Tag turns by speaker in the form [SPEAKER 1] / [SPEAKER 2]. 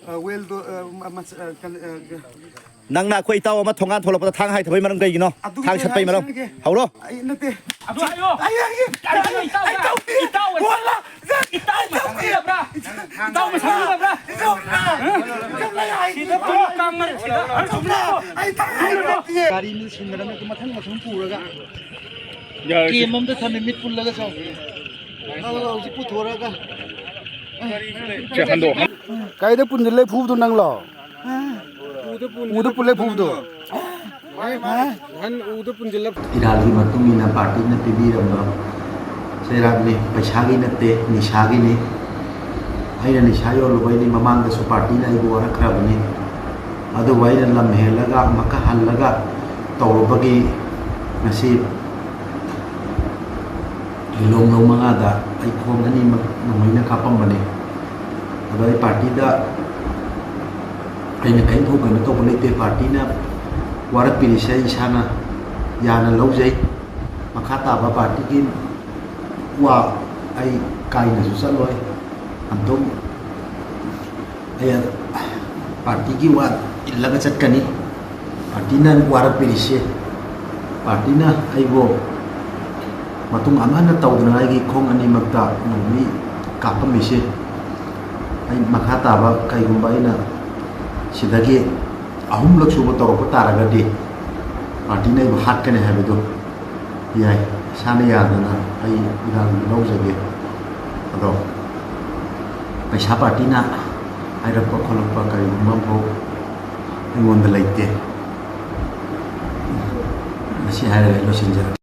[SPEAKER 1] well do
[SPEAKER 2] nang na khoi taw ma thongan tholop ta thang hai thabai maram gai gino thang chat pai maram hauro
[SPEAKER 1] ai nate
[SPEAKER 3] adu ayo
[SPEAKER 1] ai
[SPEAKER 3] itau wala itau ma bra itau ma sa bra sida pun kamar sida
[SPEAKER 1] gari ni sinara me mathang mathang puraga game am da thame mit pullaga saw hauji puthораga kaida punjale phubdu nanglo uda pulle phubdu han uda punjala
[SPEAKER 4] इराली मतुंगिना party ने पिबीरम्बा सेरागने पैसागी नते निशागी ने आइना निशायो लुबैनी ममांग दसु party ना इबो रखराबनी अदु वाइना लमहेलगा मका हल्लगा तौरबगी नसी लोंग लोंग मंगादा आई खोंग अनि नमैना कापमबने अदु आई पार्टी दा आइना काइन थोगन तो बलेते पार्टी ना वारक पिरिसे इसाना याना लौजै मखा ताबा पार्टी की वा आई काइना सु चलोय अंतुम आया पार्टी की वा इल्लगा चटकनी पार्टी ना वारक पिरिसे पार्टी ना आइबो मतुंग अमाना तौदना आइगी खोंग अनि मक्ता नोमी कापमिसे आई मखा ताबा काइगुंबा आइना सिदगी अहम लग सुब तौरप तारगदी पार्टी ने हाथ कने है याय साने यादना आई इरान लौजगे अदो पैसा पार्टी ना आइरप खोलप कई ममफो अइमोंद लेते मसी हाय लोसिंजर